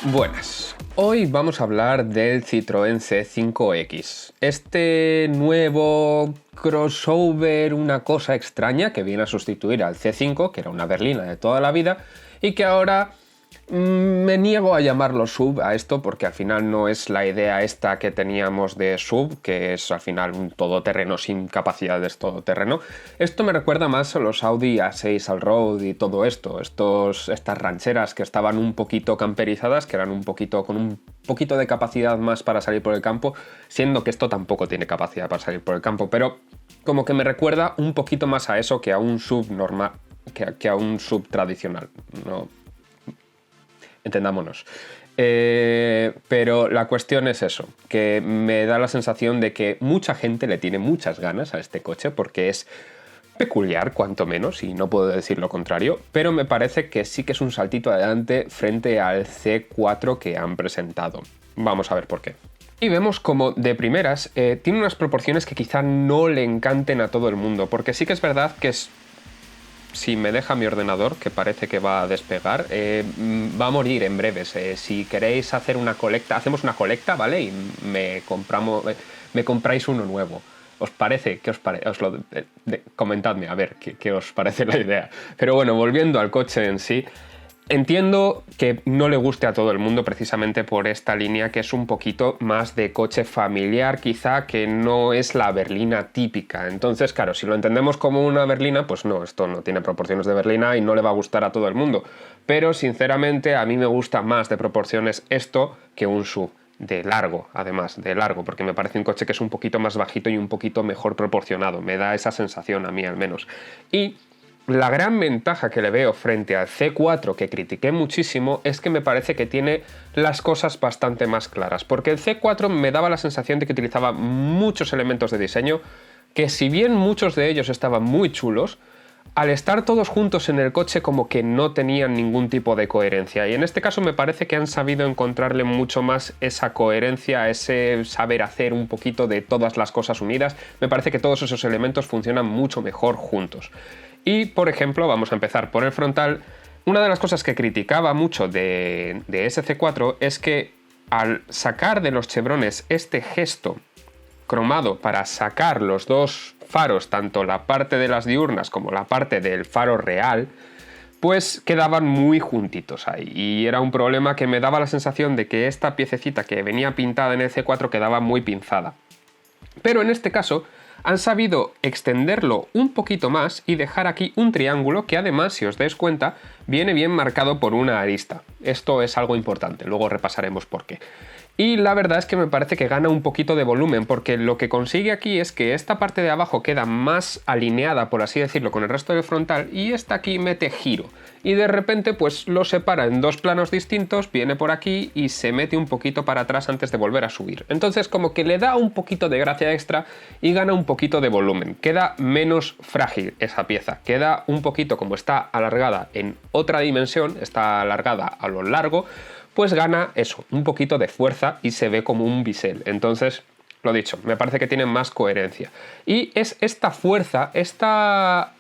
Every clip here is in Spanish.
Buenas, hoy vamos a hablar del Citroën C5X, este nuevo crossover, una cosa extraña que viene a sustituir al C5, que era una berlina de toda la vida, y que ahora me niego a llamarlo SUV a esto porque al final no es la idea esta que teníamos de SUV, que es al final un todoterreno sin capacidades todoterreno. Esto me recuerda más a los Audi A6 Allroad y todo esto, estas rancheras que estaban un poquito camperizadas, que eran un poquito con un poquito de capacidad más para salir por el campo, siendo que esto tampoco tiene capacidad para salir por el campo, pero como que me recuerda un poquito más a eso que a un SUV normal, que a un SUV tradicional, ¿no? Entendámonos. Pero la cuestión es eso, que me da la sensación de que mucha gente le tiene muchas ganas a este coche porque es peculiar, cuanto menos, y no puedo decir lo contrario, pero me parece que sí que es un saltito adelante frente al C4 que han presentado. Vamos a ver por qué. Y vemos como de primeras tiene unas proporciones que quizá no le encanten a todo el mundo, porque sí que es verdad que es... Si me deja mi ordenador, que parece que va a despegar, va a morir en breves. Si queréis hacer una colecta, hacemos una colecta, ¿vale? Y me compráis uno nuevo. ¿Os parece? ¿Qué os parece? Comentadme, a ver, ¿qué os parece la idea? Pero bueno, volviendo al coche en sí, entiendo que no le guste a todo el mundo precisamente por esta línea que es un poquito más de coche familiar, quizá, que no es la berlina típica. Entonces, claro, si lo entendemos como una berlina, pues no, esto no tiene proporciones de berlina y no le va a gustar a todo el mundo. Pero, sinceramente, a mí me gusta más de proporciones esto que un SUV. De largo, además, de largo, porque me parece un coche que es un poquito más bajito y un poquito mejor proporcionado. Me da esa sensación a mí, al menos. Y la gran ventaja que le veo frente al C4, que critiqué muchísimo, es que me parece que tiene las cosas bastante más claras, porque el C4 me daba la sensación de que utilizaba muchos elementos de diseño, que si bien muchos de ellos estaban muy chulos, al estar todos juntos en el coche como que no tenían ningún tipo de coherencia, y en este caso me parece que han sabido encontrarle mucho más esa coherencia, ese saber hacer un poquito de todas las cosas unidas. Me parece que todos esos elementos funcionan mucho mejor juntos. Y, por ejemplo, vamos a empezar por el frontal. Una de las cosas que criticaba mucho de SC4 es que al sacar de los chevrones este gesto cromado para sacar los dos faros, tanto la parte de las diurnas como la parte del faro real, pues quedaban muy juntitos ahí. Y era un problema que me daba la sensación de que esta piececita que venía pintada en el C4 quedaba muy pinzada. Pero en este caso han sabido extenderlo un poquito más y dejar aquí un triángulo que además, si os dais cuenta, viene bien marcado por una arista. Esto es algo importante, luego repasaremos por qué. Y la verdad es que me parece que gana un poquito de volumen, porque lo que consigue aquí es que esta parte de abajo queda más alineada, por así decirlo, con el resto del frontal, y esta aquí mete giro. Y de repente pues lo separa en dos planos distintos, viene por aquí y se mete un poquito para atrás antes de volver a subir. Entonces como que le da un poquito de gracia extra y gana un poquito de volumen. Queda menos frágil esa pieza, queda un poquito como está alargada en otra dimensión, está alargada a lo largo, pues gana eso, un poquito de fuerza y se ve como un bisel. Entonces, lo dicho, me parece que tiene más coherencia. Y es esta fuerza, esta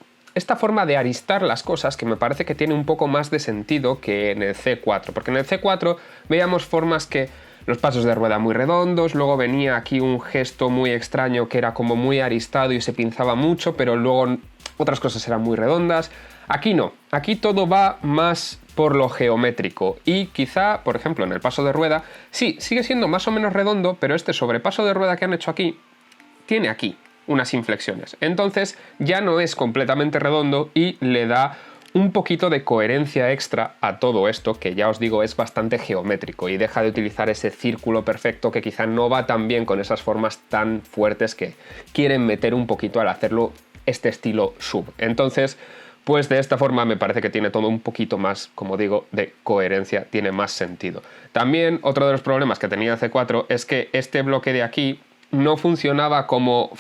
forma de aristar las cosas que me parece que tiene un poco más de sentido que en el C4. Porque en el C4 veíamos formas que los pasos de rueda muy redondos, luego venía aquí un gesto muy extraño que era como muy aristado y se pinzaba mucho, pero luego otras cosas eran muy redondas. Aquí no, aquí todo va más por lo geométrico y quizá, por ejemplo, en el paso de rueda, sí, sigue siendo más o menos redondo, pero este sobrepaso de rueda que han hecho aquí, tiene aquí unas inflexiones. Entonces ya no es completamente redondo y le da un poquito de coherencia extra a todo esto, que ya os digo es bastante geométrico y deja de utilizar ese círculo perfecto que quizá no va tan bien con esas formas tan fuertes que quieren meter un poquito al hacerlo este estilo SUV. Entonces, pues de esta forma me parece que tiene todo un poquito más, como digo, de coherencia, tiene más sentido. También otro de los problemas que tenía el C4 es que este bloque de aquí no funcionaba como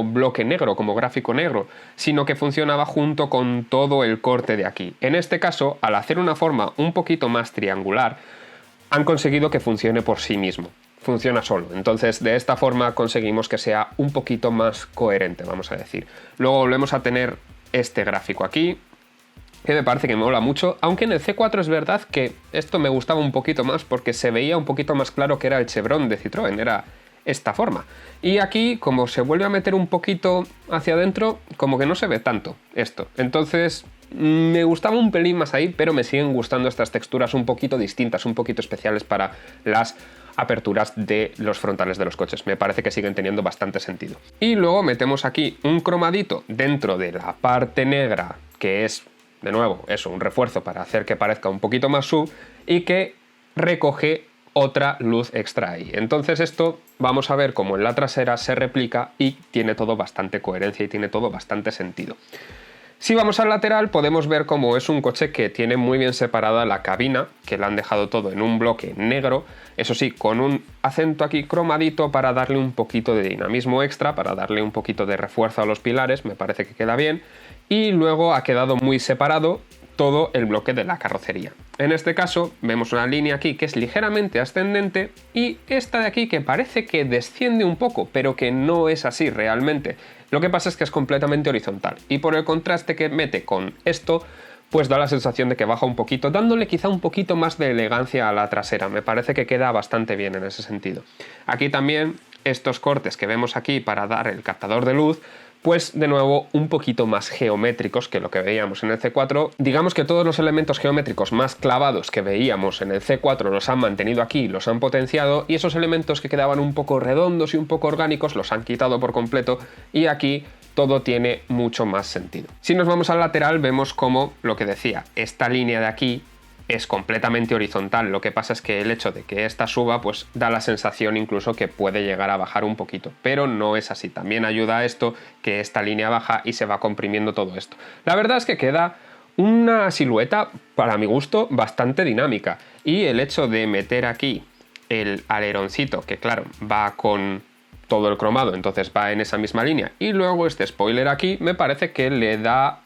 bloque negro, como gráfico negro, sino que funcionaba junto con todo el corte de aquí. En este caso, al hacer una forma un poquito más triangular, han conseguido que funcione por sí mismo. Funciona solo. Entonces, de esta forma conseguimos que sea un poquito más coherente, vamos a decir. Luego volvemos a tener este gráfico aquí, que me parece que me mola mucho, aunque en el C4 es verdad que esto me gustaba un poquito más porque se veía un poquito más claro que era el chevron de Citroën, era esta forma. Y aquí, como se vuelve a meter un poquito hacia adentro, como que no se ve tanto esto. Entonces, me gustaba un pelín más ahí, pero me siguen gustando estas texturas un poquito distintas, un poquito especiales para las aperturas de los frontales de los coches. Me parece que siguen teniendo bastante sentido. Y luego metemos aquí un cromadito dentro de la parte negra, que es, de nuevo, eso, un refuerzo para hacer que parezca un poquito más SUV y que recoge otra luz extra ahí. Entonces esto vamos a ver cómo en la trasera se replica y tiene todo bastante coherencia y tiene todo bastante sentido. Si vamos al lateral podemos ver cómo es un coche que tiene muy bien separada la cabina, que la han dejado todo en un bloque negro, eso sí, con un acento aquí cromadito para darle un poquito de dinamismo extra, para darle un poquito de refuerzo a los pilares, me parece que queda bien, y luego ha quedado muy separado todo el bloque de la carrocería. En este caso vemos una línea aquí que es ligeramente ascendente y esta de aquí que parece que desciende un poco, pero que no es así realmente. Lo que pasa es que es completamente horizontal y por el contraste que mete con esto, pues da la sensación de que baja un poquito, dándole quizá un poquito más de elegancia a la trasera. Me parece que queda bastante bien en ese sentido. Aquí también estos cortes que vemos aquí para dar el captador de luz, pues de nuevo un poquito más geométricos que lo que veíamos en el C4. Digamos que todos los elementos geométricos más clavados que veíamos en el C4 los han mantenido aquí, los han potenciado, y esos elementos que quedaban un poco redondos y un poco orgánicos los han quitado por completo, y aquí todo tiene mucho más sentido. Si nos vamos al lateral vemos como, lo que decía, esta línea de aquí es completamente horizontal. Lo que pasa es que el hecho de que esta suba pues da la sensación incluso que puede llegar a bajar un poquito, pero no es así. También ayuda a esto que esta línea baja y se va comprimiendo todo esto. La verdad es que queda una silueta, para mi gusto, bastante dinámica, y el hecho de meter aquí el aleroncito, que claro, va con todo el cromado, entonces va en esa misma línea, y luego este spoiler aquí, me parece que le da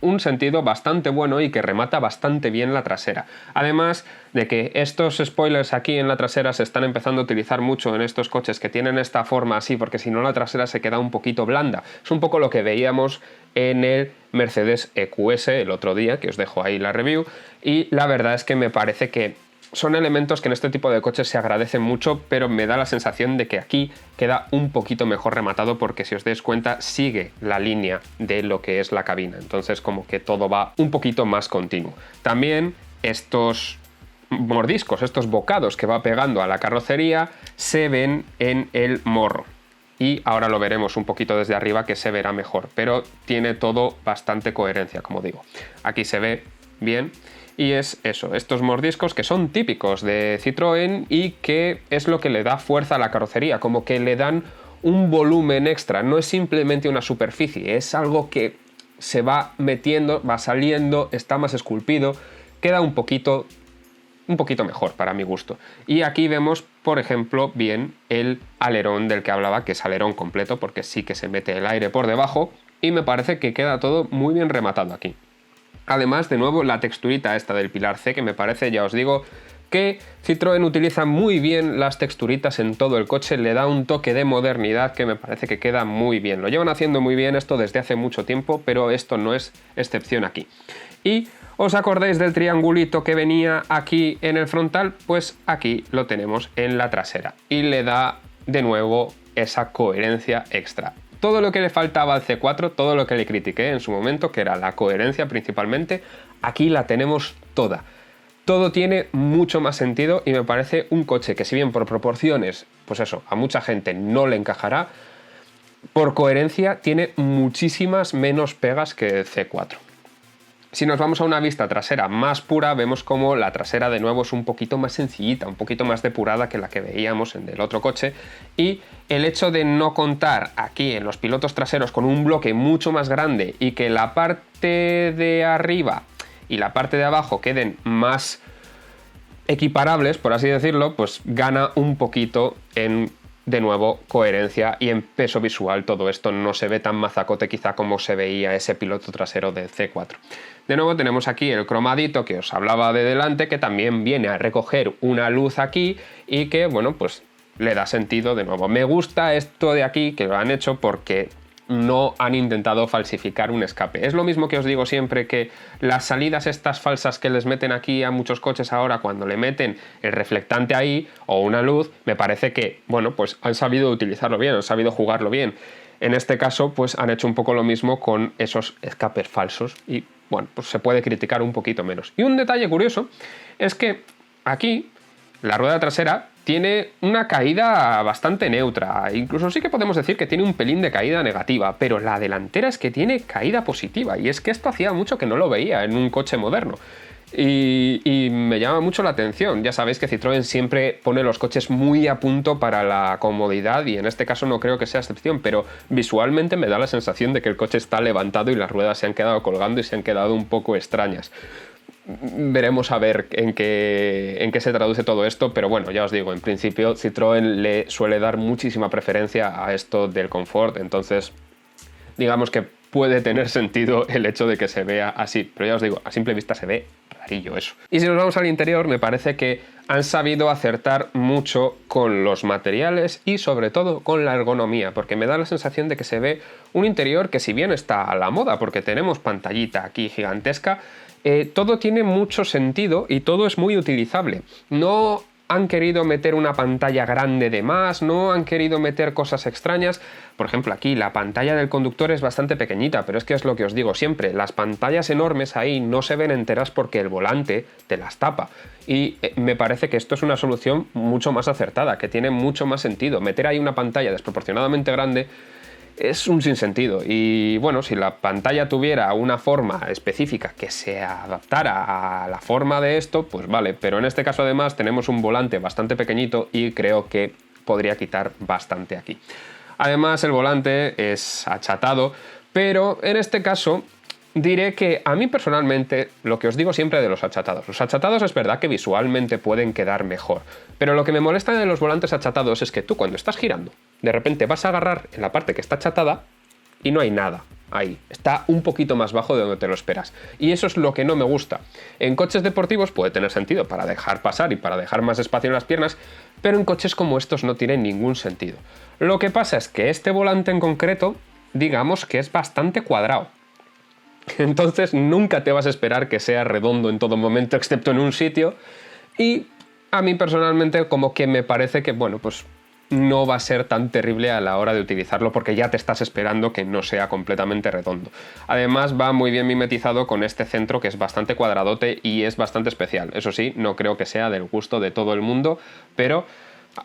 un sentido bastante bueno y que remata bastante bien la trasera. Además de que estos spoilers aquí en la trasera se están empezando a utilizar mucho en estos coches que tienen esta forma así, porque si no la trasera se queda un poquito blanda. Es un poco lo que veíamos en el Mercedes EQS el otro día, que os dejo ahí la review, y la verdad es que me parece que son elementos que en este tipo de coches se agradecen mucho, pero me da la sensación de que aquí queda un poquito mejor rematado, porque si os dais cuenta sigue la línea de lo que es la cabina, entonces como que todo va un poquito más continuo. También estos mordiscos, estos bocados que va pegando a la carrocería se ven en el morro, y ahora lo veremos un poquito desde arriba que se verá mejor, pero tiene todo bastante coherencia, como digo. Aquí se ve bien. Y es eso, estos mordiscos que son típicos de Citroën y que es lo que le da fuerza a la carrocería, como que le dan un volumen extra. No es simplemente una superficie, es algo que se va metiendo, va saliendo, está más esculpido, queda un poquito mejor para mi gusto. Y aquí vemos, por ejemplo, bien el alerón del que hablaba, que es alerón completo, porque sí que se mete el aire por debajo, y me parece que queda todo muy bien rematado aquí. Además, de nuevo, la texturita esta del pilar C, que me parece, ya os digo, que Citroën utiliza muy bien las texturitas en todo el coche, le da un toque de modernidad que me parece que queda muy bien. Lo llevan haciendo muy bien esto desde hace mucho tiempo, pero esto no es excepción aquí. Y ¿os acordáis del triangulito que venía aquí en el frontal? Pues aquí lo tenemos en la trasera y le da de nuevo esa coherencia extra. Todo lo que le faltaba al C4, todo lo que le critiqué en su momento, que era la coherencia principalmente, aquí la tenemos toda. Todo tiene mucho más sentido y me parece un coche que, si bien por proporciones, pues eso, a mucha gente no le encajará, por coherencia tiene muchísimas menos pegas que el C4. Si nos vamos a una vista trasera más pura, vemos como la trasera de nuevo es un poquito más sencillita, un poquito más depurada que la que veíamos en el otro coche, y el hecho de no contar aquí en los pilotos traseros con un bloque mucho más grande y que la parte de arriba y la parte de abajo queden más equiparables, por así decirlo, pues gana un poquito en, de nuevo, coherencia y en peso visual. Todo esto no se ve tan mazacote quizá como se veía ese piloto trasero del C4. De nuevo tenemos aquí el cromadito que os hablaba de delante, que también viene a recoger una luz aquí y que, bueno, pues le da sentido de nuevo. Me gusta esto de aquí que lo han hecho porque no han intentado falsificar un escape. Es lo mismo que os digo siempre, que las salidas estas falsas que les meten aquí a muchos coches ahora, cuando le meten el reflectante ahí o una luz, me parece que, bueno, pues han sabido utilizarlo bien, han sabido jugarlo bien. En este caso, pues han hecho un poco lo mismo con esos escapes falsos y, bueno, pues se puede criticar un poquito menos. Y un detalle curioso es que aquí la rueda trasera tiene una caída bastante neutra, incluso sí que podemos decir que tiene un pelín de caída negativa, pero la delantera es que tiene caída positiva, y es que esto hacía mucho que no lo veía en un coche moderno. Y me llama mucho la atención. Ya sabéis que Citroën siempre pone los coches muy a punto para la comodidad, y en este caso no creo que sea excepción, pero visualmente me da la sensación de que el coche está levantado y las ruedas se han quedado colgando y se han quedado un poco extrañas. Veremos a ver en qué se traduce todo esto, pero bueno, ya os digo, en principio Citroën le suele dar muchísima preferencia a esto del confort, entonces digamos que puede tener sentido el hecho de que se vea así, pero ya os digo, a simple vista se ve rarillo eso. Y si nos vamos al interior, me parece que han sabido acertar mucho con los materiales y sobre todo con la ergonomía, porque me da la sensación de que se ve un interior que, si bien está a la moda, porque tenemos pantallita aquí gigantesca, todo tiene mucho sentido y todo es muy utilizable. No han querido meter una pantalla grande de más, no han querido meter cosas extrañas. Por ejemplo, aquí la pantalla del conductor es bastante pequeñita, pero es que es lo que os digo siempre, las pantallas enormes ahí no se ven enteras porque el volante te las tapa. Y me parece que esto es una solución mucho más acertada, que tiene mucho más sentido. Meter ahí una pantalla desproporcionadamente grande es un sinsentido, y bueno, si la pantalla tuviera una forma específica que se adaptara a la forma de esto, pues vale, pero en este caso además tenemos un volante bastante pequeñito y creo que podría quitar bastante aquí. Además, el volante es achatado, pero en este caso diré que a mí personalmente, lo que os digo siempre de los achatados es verdad que visualmente pueden quedar mejor, pero lo que me molesta de los volantes achatados es que tú, cuando estás girando, de repente vas a agarrar en la parte que está achatada y no hay nada ahí, está un poquito más bajo de donde te lo esperas, y eso es lo que no me gusta. En coches deportivos puede tener sentido para dejar pasar y para dejar más espacio en las piernas, pero en coches como estos no tiene ningún sentido. Lo que pasa es que este volante en concreto, digamos que es bastante cuadrado. Entonces nunca te vas a esperar que sea redondo en todo momento, excepto en un sitio, y a mí personalmente como que me parece que, bueno, pues no va a ser tan terrible a la hora de utilizarlo, porque ya te estás esperando que no sea completamente redondo. Además, va muy bien mimetizado con este centro, que es bastante cuadradote y es bastante especial. Eso sí, no creo que sea del gusto de todo el mundo, pero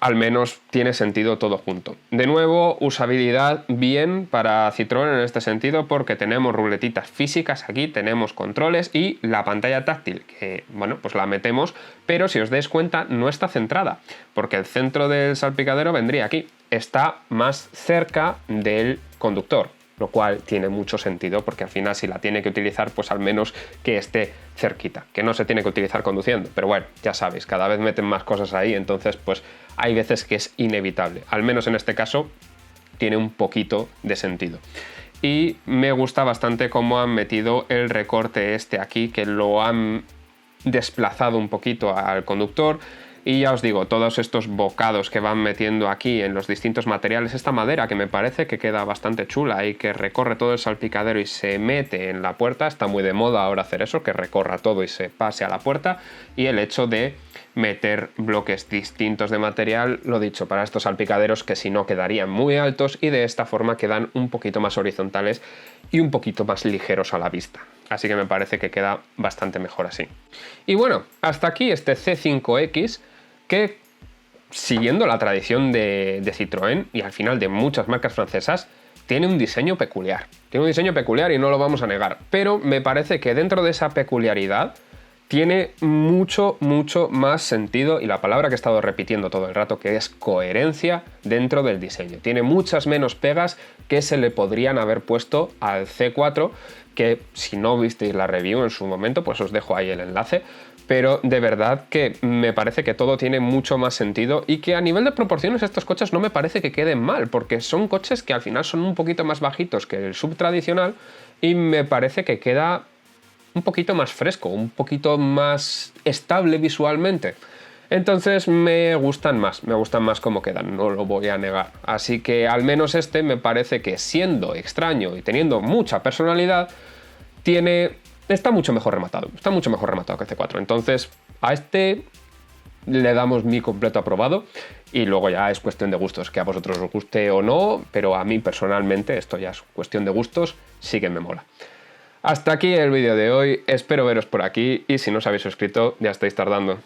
al menos tiene sentido todo junto. De nuevo, usabilidad bien para Citroën en este sentido, porque tenemos ruletitas físicas aquí, tenemos controles y la pantalla táctil, que bueno, pues la metemos, pero si os dais cuenta no está centrada, porque el centro del salpicadero vendría aquí, está más cerca del conductor, lo cual tiene mucho sentido, porque al final, si la tiene que utilizar, pues al menos que esté cerquita, que no se tiene que utilizar conduciendo, pero bueno, ya sabéis, cada vez meten más cosas ahí, entonces pues hay veces que es inevitable. Al menos en este caso tiene un poquito de sentido. Y me gusta bastante cómo han metido el recorte este aquí, que lo han desplazado un poquito al conductor. Y ya os digo, todos estos bocados que van metiendo aquí en los distintos materiales, esta madera que me parece que queda bastante chula y que recorre todo el salpicadero y se mete en la puerta, está muy de moda ahora hacer eso, que recorra todo y se pase a la puerta, y el hecho de meter bloques distintos de material, lo dicho, para estos salpicaderos que si no quedarían muy altos, y de esta forma quedan un poquito más horizontales y un poquito más ligeros a la vista. Así que me parece que queda bastante mejor así. Y bueno, hasta aquí este C5X, que, siguiendo la tradición de Citroën y al final de muchas marcas francesas, tiene un diseño peculiar. Tiene un diseño peculiar y no lo vamos a negar, pero me parece que dentro de esa peculiaridad tiene mucho más sentido, y la palabra que he estado repitiendo todo el rato, que es coherencia dentro del diseño. Tiene muchas menos pegas que se le podrían haber puesto al C4, que si no visteis la review en su momento, pues os dejo ahí el enlace. Pero de verdad que me parece que todo tiene mucho más sentido, y que a nivel de proporciones estos coches no me parece que queden mal, porque son coches que al final son un poquito más bajitos que el sub tradicional, y me parece que queda un poquito más fresco, un poquito más estable visualmente. Entonces me gustan más cómo quedan, no lo voy a negar. Así que al menos este me parece que, siendo extraño y teniendo mucha personalidad, está mucho mejor rematado que C4. Entonces a este le damos mi completo aprobado y luego ya es cuestión de gustos, que a vosotros os guste o no, pero a mí personalmente, esto ya es cuestión de gustos, sí que me mola. Hasta aquí el vídeo de hoy, espero veros por aquí y si no os habéis suscrito ya estáis tardando.